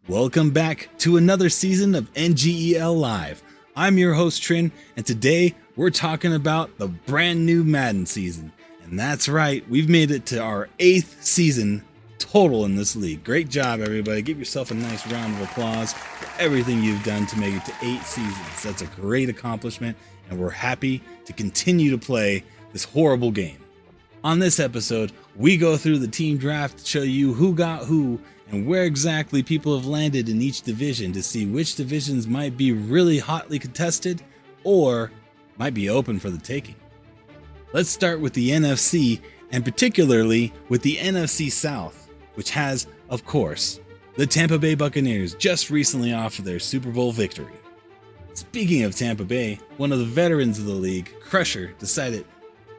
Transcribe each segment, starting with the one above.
Welcome back to another season of NGEL Live. I'm your host Trin, and today we're talking about the brand new Madden season. And that's right, we've made it to our 8th season total in this league. Great job, everybody. Give yourself a nice round of applause for everything you've done to make it to 8 seasons. That's a great accomplishment, and we're happy to continue to play this horrible game. On this episode, we go through the team draft to show you who got who and where exactly people have landed in each division to see which divisions might be really hotly contested or might be open for the taking. Let's start with the NFC, and particularly with the NFC South, which has, of course, the Tampa Bay Buccaneers just recently off of their Super Bowl victory. Speaking of Tampa Bay, one of the veterans of the league, Crusher, decided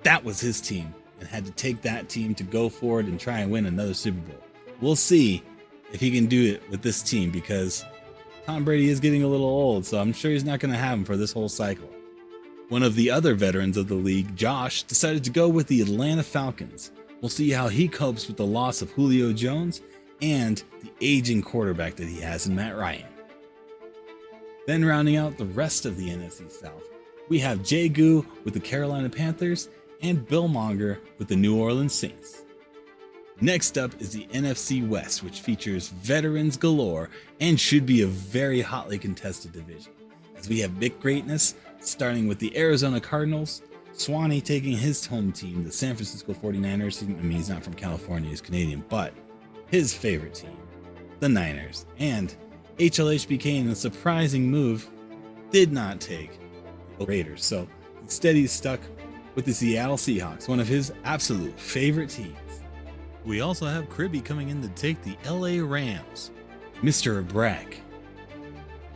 that was his team and had to take that team to go forward and try and win another Super Bowl. We'll see if he can do it with this team, because Tom Brady is getting a little old, so I'm sure he's not going to have him for this whole cycle. One of the other veterans of the league, Josh, decided to go with the Atlanta Falcons. We'll see how he copes with the loss of Julio Jones and the aging quarterback that he has in Matt Ryan. Then rounding out the rest of the NFC South, we have Jay Goo with the Carolina Panthers and Bill Monger with the New Orleans Saints. Next up is the NFC West, which features veterans galore and should be a very hotly contested division, as we have big greatness starting with the Arizona Cardinals, Swanee taking his home team, the San Francisco 49ers. I mean, he's not from California, he's Canadian, but his favorite team, the Niners. And HLHBK, in a surprising move, did not take the Raiders, so instead he's stuck with the Seattle Seahawks, one of his absolute favorite teams. We also have Cribby coming in to take the LA Rams. Mr. Bragg,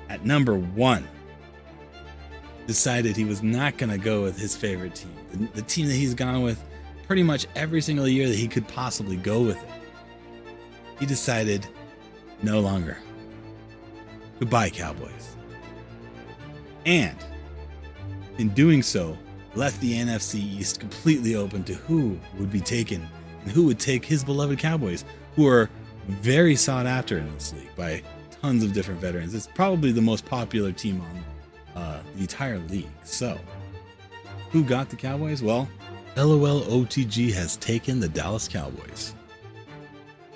at number 1, decided he was not going to go with his favorite team, the team that he's gone with pretty much every single year that he could possibly go with it. He decided no longer. Goodbye, Cowboys. And in doing so, left the NFC East completely open to who would be taken and who would take his beloved Cowboys, who are very sought after in this league by tons of different veterans. It's probably the most popular team on the entire league. So, who got the Cowboys? Well, LOL OTG has taken the Dallas Cowboys.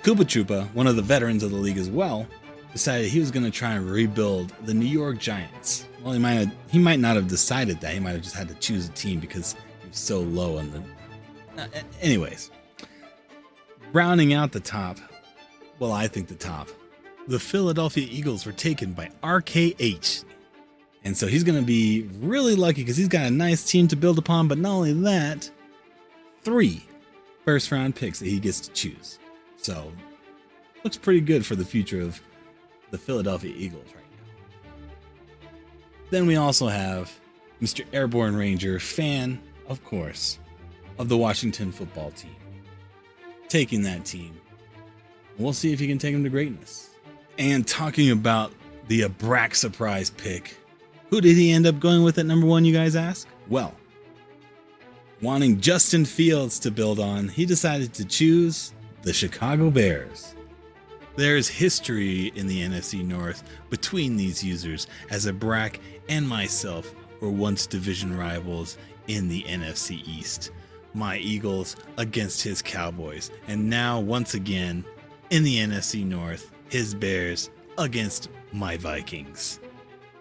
Koopa Troopa, one of the veterans of the league as well, decided he was going to try and rebuild the New York Giants. Well, he might not have decided that. He might have just had to choose a team because he was so low on the... anyways. Rounding out the top, well, I think the top, the Philadelphia Eagles were taken by RKH. And so he's going to be really lucky because he's got a nice team to build upon. But not only that, 3 first-round picks that he gets to choose. So, looks pretty good for the future of the Philadelphia Eagles right now. Then we also have Mr. Airborne Ranger, fan, of course, of the Washington football team, taking that team. We'll see if he can take him to greatness. And talking about the Abrax surprise pick, who did he end up going with at number 1, you guys ask? Well, wanting Justin Fields to build on, he decided to choose the Chicago Bears. There's history in the NFC North between these users, as Abrax and myself were once division rivals in the NFC East. My Eagles against his Cowboys, and now once again in the NFC North, his Bears against my Vikings.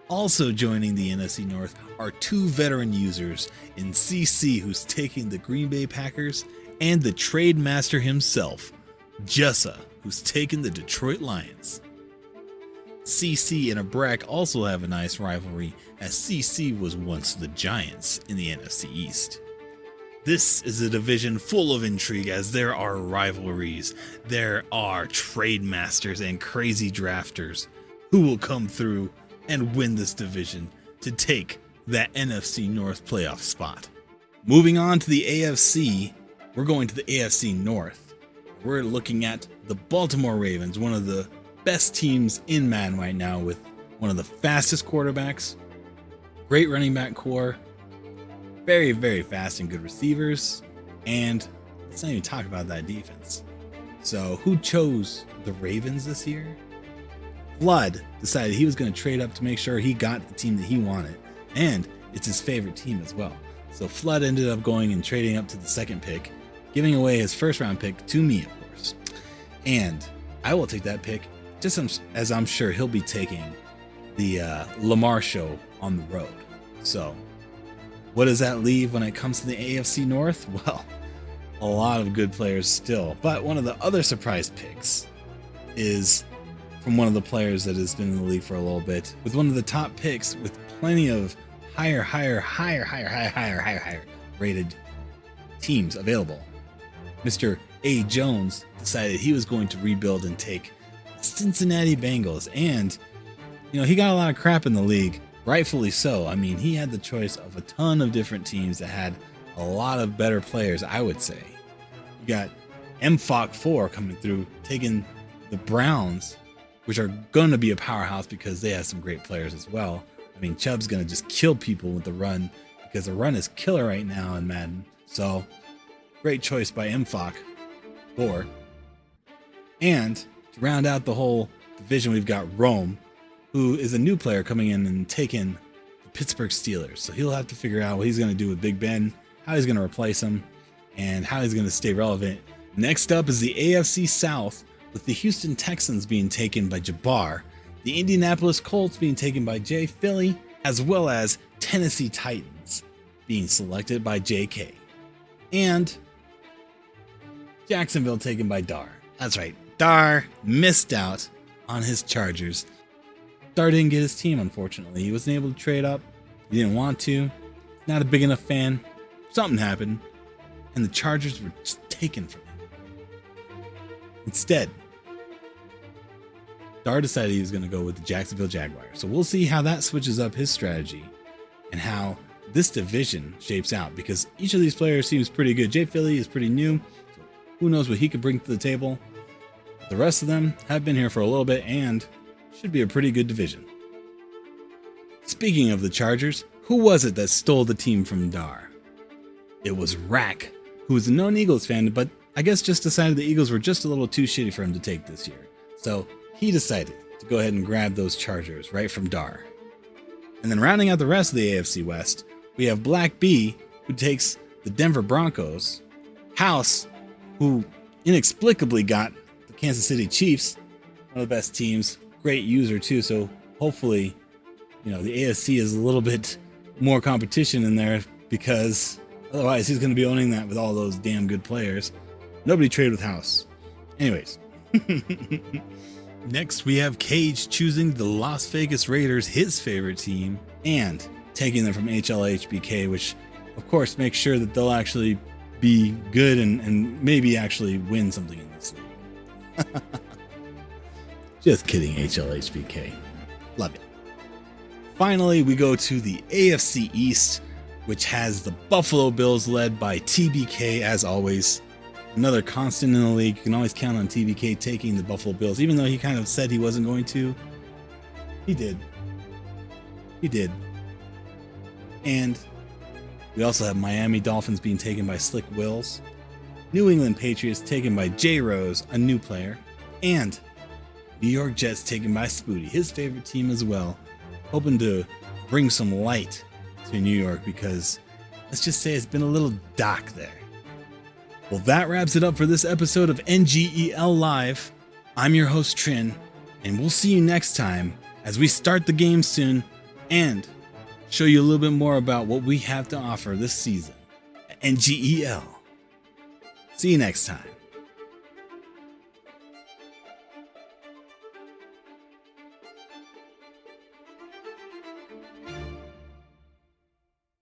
Also joining the NFC North are 2 veteran users in CC, who's taking the Green Bay Packers, and the trade master himself, Jussa, who's taken the Detroit Lions. CC and Abrax also have a nice rivalry, as CC was once the Giants in the NFC East. This is a division full of intrigue, as there are rivalries, there are trade masters and crazy drafters who will come through and win this division to take that NFC North playoff spot. Moving on to the AFC, we're going to the AFC North. We're looking at the Baltimore Ravens, one of the best teams in Madden right now, with one of the fastest quarterbacks, great running back core, very, very fast and good receivers, and let's not even talk about that defense. So who chose the Ravens this year? Flood decided he was going to trade up to make sure he got the team that he wanted, and it's his favorite team as well. So Flood ended up going and trading up to the second pick, giving away his first round pick to me, of course. And I will take that pick, just as I'm sure he'll be taking the Lamar show on the road. So what does that leave when it comes to the AFC North? Well, a lot of good players still. But one of the other surprise picks is from one of the players that has been in the league for a little bit, with one of the top picks with plenty of higher rated teams available. Mr. A. Jones decided he was going to rebuild and take the Cincinnati Bengals. And, you know, he got a lot of crap in the league, rightfully so. I mean, he had the choice of a ton of different teams that had a lot of better players, I would say. You got Nfc 4 coming through, taking the Browns, which are going to be a powerhouse because they have some great players as well. I mean, Chubb's going to just kill people with the run because the run is killer right now in Madden. So, great choice by Nfc 4. And to round out the whole division, we've got Rome, who is a new player coming in and taking the Pittsburgh Steelers. So he'll have to figure out what he's going to do with Big Ben, how he's going to replace him, and how he's going to stay relevant. Next up is the AFC South, with the Houston Texans being taken by Jabbar, the Indianapolis Colts being taken by Jay Philly, as well as Tennessee Titans being selected by JK. And Jacksonville taken by Dar. That's right, Dar missed out on his Chargers. Dar didn't get his team, unfortunately. He wasn't able to trade up. He didn't want to. Not a big enough fan. Something happened, and the Chargers were just taken from him. Instead, Dar decided he was going to go with the Jacksonville Jaguars. So we'll see how that switches up his strategy and how this division shapes out, because each of these players seems pretty good. Jay Philly is pretty new. So who knows what he could bring to the table. The rest of them have been here for a little bit and should be a pretty good division. Speaking of the Chargers, who was it that stole the team from Dar? It was Rack, who was a known Eagles fan, but I guess just decided the Eagles were just a little too shitty for him to take this year. So he decided to go ahead and grab those Chargers right from Dar. And then rounding out the rest of the AFC West, we have Black B, who takes the Denver Broncos, House, who inexplicably got the Kansas City Chiefs, one of the best teams, great user too, so hopefully, you know, the AFC is a little bit more competition in there, because otherwise he's going to be owning that with all those damn good players. Nobody traded with House. Anyways. Next, we have Cage choosing the Las Vegas Raiders, his favorite team, and taking them from HLHBK, which of course makes sure that they'll actually be good and maybe actually win something in this league. Just kidding, HLHBK. Love it. Finally, we go to the AFC East, which has the Buffalo Bills led by TBK as always. Another constant in the league. You can always count on TBK taking the Buffalo Bills, even though he kind of said he wasn't going to. He did. He did. And we also have Miami Dolphins being taken by Slick Wills, New England Patriots taken by J Rose, a new player, and New York Jets taken by Spooty, his favorite team as well, hoping to bring some light to New York, because let's just say it's been a little dark there. Well, that wraps it up for this episode of NGEL Live. I'm your host, Trin, and we'll see you next time as we start the game soon and show you a little bit more about what we have to offer this season at NGEL. See you next time.